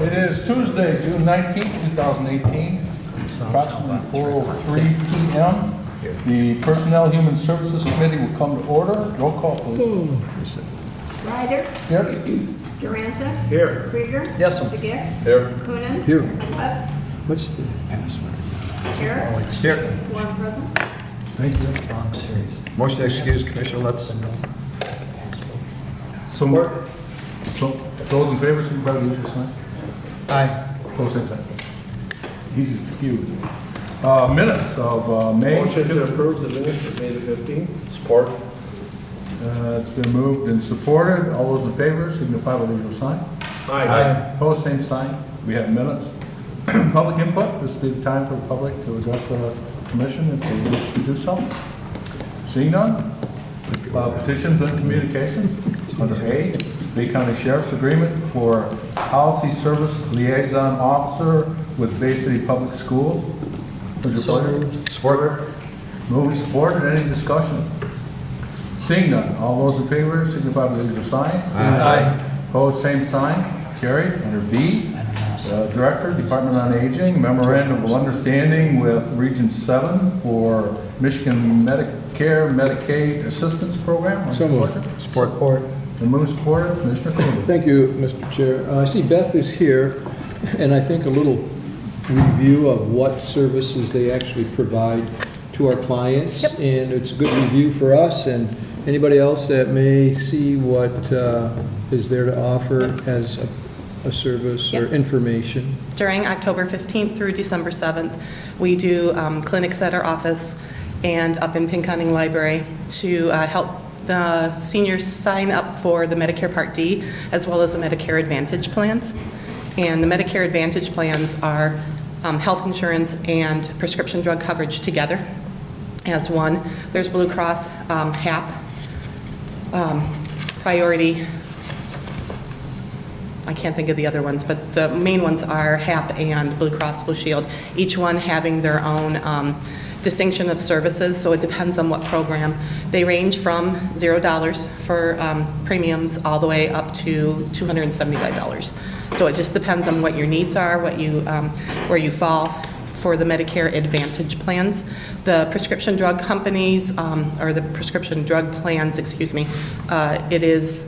It is Tuesday, June 19th, 2018, approximately 4:03 p.m. The Personnel Human Services Committee will come to order. Roll call, please. Ryder. Here. Duranza. Here. Krieger. Yes. Begic. Here. Coonan. Here. Lutz. What's the password? Garrett. Here. One present. Thank you. Motion to excuse Commissioner Lutz. So those in favor, signify by the usual sign. Aye. Opposed, same sign. Easy to confuse. Minutes of May. Motion to approve the minutes for May the 15th. Support. It's been moved and supported. All those in favor, signify by the usual sign. Aye. Opposed, same sign. We have minutes. Public input. This will be the time for the public to address the commission if they wish to do so. Seeing none. Petitions and Communications. Under A, Bay County Sheriff's Agreement for Policy Service Liaison Officer with Bay City Public Schools. Would you pleasure? Support. Moved and supported. Any discussion? Seeing none. All those in favor signify by the usual sign. Aye. Opposed, same sign. Carried. Under B, Director, Department on Aging, Memorandum of Understanding with Region 7 for Michigan Medicare, Medicaid Assistance Program. So moved. Support. And move supported. Commissioner Coonan. Thank you, Mr. Chair. I see Beth is here, and I think a little review of what services they actually provide to our clients. Yep. And it's a good review for us and anybody else that may see what is there to offer as a service or Yep. information. During October 15th through December 7th, we do clinics at our office and up in Pinconning Library to help the seniors sign up for the Medicare Part D as well as the Medicare Advantage plans. And the Medicare Advantage plans are health insurance and prescription drug coverage together as one. There's Blue Cross, HAP, Priority. I can't think of the other ones, but the main ones are HAP and Blue Cross Blue Shield, each one having their own distinction of services, so it depends on what program. They range from $0 for premiums all the way up to $275. So it just depends on what your needs are, what you, where you fall for the Medicare Advantage plans. The prescription drug companies, or the prescription drug plans, excuse me, it is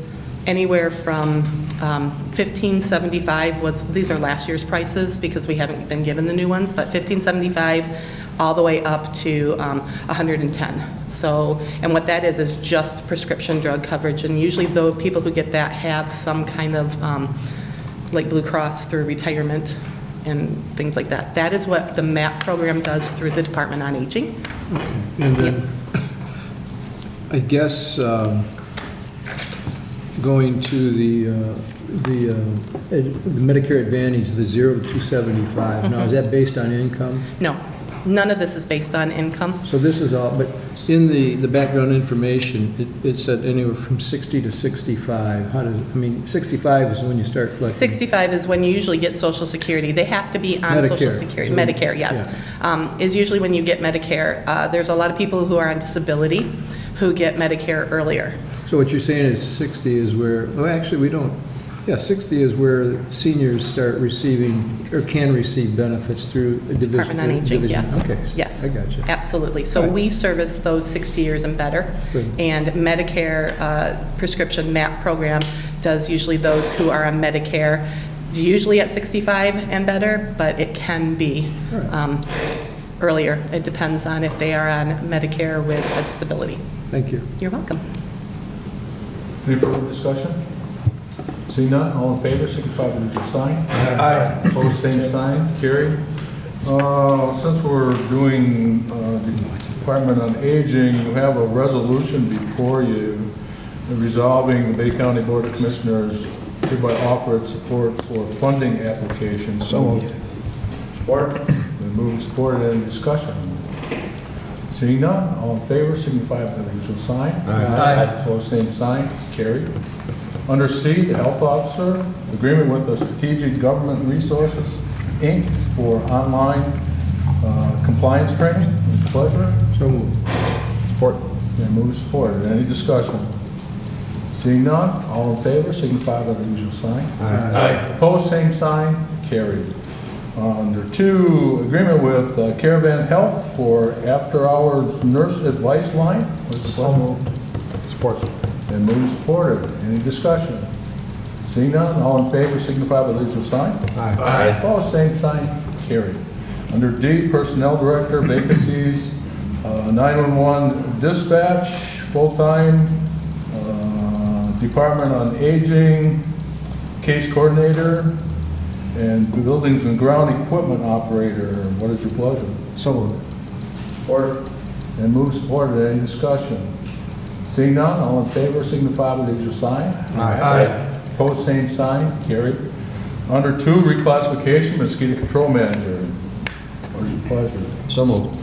anywhere from $15.75 was, these are last year's prices because we haven't been given the new ones, but $15.75 all the way up to $110. So, and what that is just prescription drug coverage, and usually the people who get that have some kind of like Blue Cross through retirement and things like that. That is what the MAP program does through the Department on Aging. Okay. And then, I guess, going to the Medicare Advantage, the 0 to 275. Now, is that based on income? No, none of this is based on income. So this is all, but in the background information, it said anywhere from 60 to 65. How does, I mean, 65 is when you start collecting. 65 is when you usually get Social Security. They have to be on Social Medicare. Security. So- Medicare, yes. Is usually when you get Medicare. There's a lot of people who are on disability who get Medicare earlier. So what you're saying is 60 is where, well, actually, we don't, yeah, 60 is where seniors start receiving, or can receive benefits through a division. Department on Aging, yes. Okay. Yes. I got you. Absolutely. So Right. we service those 60 years and better. Good. And Medicare prescription MAP program does usually those who are on Medicare, usually at 65 and better, but it can be All right. earlier. It depends on if they are on Medicare with a disability. Thank you. You're welcome. Any further discussion? Seeing none. All in favor signify by the usual sign. Aye. Opposed, same sign. Carried. Since we're doing the Department on Aging, you have a resolution before you resolving the Bay County Board of Commissioners hereby offer its support for funding applications. So moved. Support. Been moved and supported. Any discussion? Seeing none. All in favor signify by the usual sign. Aye. Opposed, same sign. Carried. Under C, the Health Officer, agreement with the Strategic Government Resources, Inc. for online compliance training. With pleasure. So moved. Support. And move supported. Any discussion? Seeing none, all in favor, signify by the usual sign. Aye. Opposed, same sign, carried. Under 2, agreement with Caravan Health for after-hours nurse advice line. What's the pleasure? Support. And moved and supported. Any discussion? Seeing none, all in favor, signify by the usual sign. Aye. Opposed, same sign, carried. Under D, Personnel Director, vacancies, 911 dispatch, full-time, Department on Aging, case coordinator, and buildings and ground equipment operator. What is your pleasure? So moved. Support. And move supported. Any discussion? Seeing none, all in favor, signify by the usual sign. Aye. Opposed, same sign, carried. Under 2, reclassification, mosquito control manager. What is your pleasure? So moved.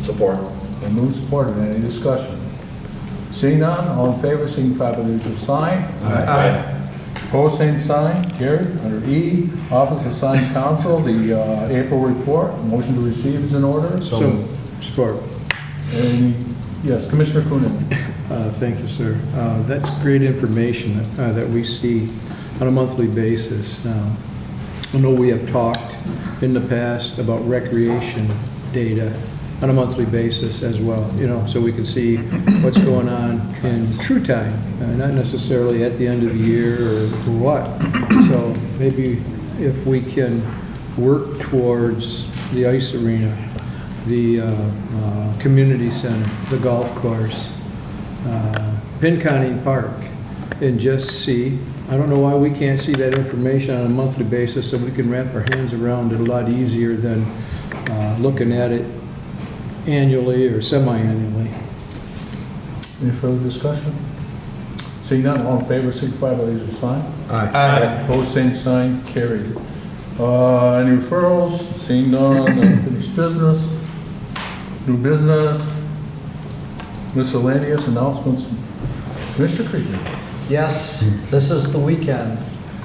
Support. And move supported. Any discussion? Seeing none, all in favor, signify by the usual sign. Aye. Opposed, same sign, carried. Under E, Office of Assigned Counsel, the April report, motion to receive is in order. So moved. Support. Any, yes, Commissioner Coonan. Thank you, sir. That's great information that we see on a monthly basis. I know we have talked in the past about recreation data on a monthly basis as well, so we can see what's going on in true time, not necessarily at the end of the year or what. So maybe if we can work towards the ice arena, the community center, the golf course, Pinconning Park, and just see, I don't know why we can't see that information on a monthly basis so we can wrap our hands around it a lot easier than looking at it annually or semi-annually. Any further discussion? Seeing none, all in favor, signify by the usual sign. Aye. Opposed, same sign, carried. Any referrals? Seeing none, unfinished business, new business, miscellaneous announcements. Mr. Krieger. Yes, this is the weekend,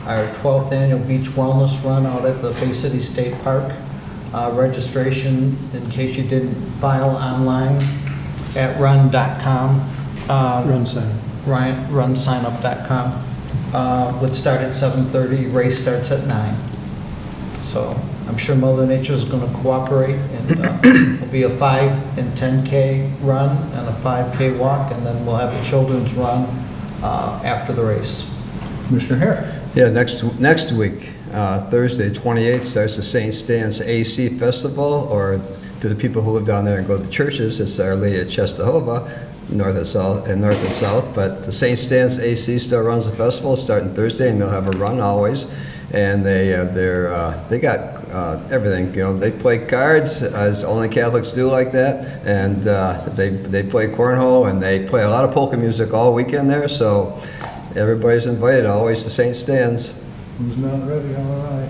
our 12th annual beach wellness run out at the Bay City State Park. Registration, in case you didn't file online, at run.com. Run sign. runsignup.com. Would start at 7:30, race starts at 9. So I'm sure Mother Nature is going to cooperate, and it'll be a 5 and 10K run and a 5K walk, and then we'll have a children's run after the race. Commissioner Hare. Yeah, next week, Thursday, 28th, starts the St. Stan's AC Festival, or to the people who live down there and go to churches, it's Our Lady of Czestochowa, north and south. But the St. Stan's AC still runs the festival, starting Thursday, and they'll have a run always. And they got everything. They play cards, as only Catholics do like that, and they play cornhole, and they play a lot of polka music all weekend there. So everybody's invited always to St. Stan's. Who's not ready? All right.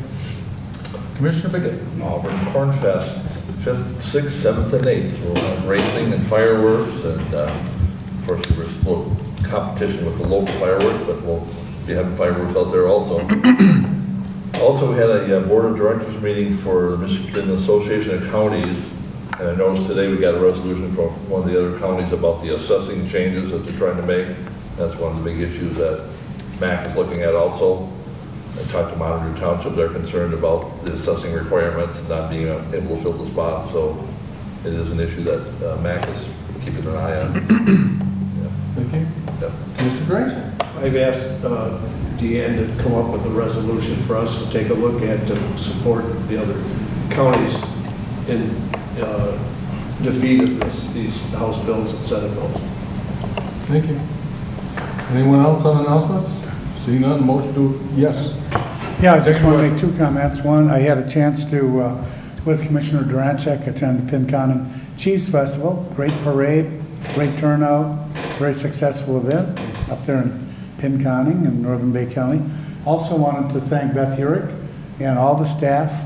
Commissioner Bigot. Auburn Corn Fest, 5th, 6th, 7th, and 8th. We'll have racing and fireworks, and of course, there's a little competition with the local fireworks, but we'll be having fireworks out there also. Also, we had a board of directors meeting for the Michigan Association of Counties, and I noticed today we got a resolution from one of the other counties about the assessing changes that they're trying to make. That's one of the big issues that MAC is looking at also. I talked to Monitor Township, they're concerned about the assessing requirements and not being able to fill the spot, so it is an issue that MAC is keeping an eye on. Thank you. Yep. Commissioner Granger. I've asked Deanne to come up with a resolution for us to take a look at to support the other counties in defeat of these House bills and Senate bills. Thank you. Anyone else on announcements? Seeing none, motion to, yes. Yeah, I just want to make 2 comments. One, I had a chance to, with Commissioner Durancheck, attend the Pinconning Cheese Festival. Great parade, great turnout, very successful event up there in Pinconning in Northern Bay County. Also wanted to thank Beth Hurick and all the staff,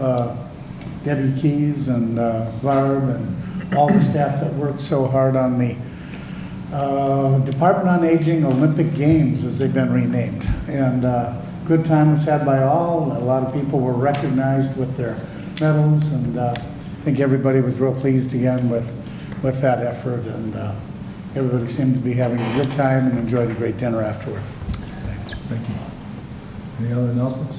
Debbie Keys and Barb and all the staff that worked so hard on the Department on Aging Olympic Games, as they've been renamed. And good time was had by all. A lot of people were recognized with their medals, and I think everybody was real pleased again with that effort, and everybody seemed to be having a good time and enjoyed a great dinner afterward. Thank you. Any other announcements?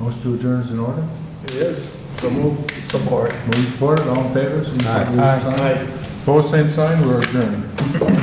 Motion to adjourn is in order. Yes. So move. Support. Moving supported, all in favor? signify by Aye. using sign. Opposed, same sign, we're adjourned.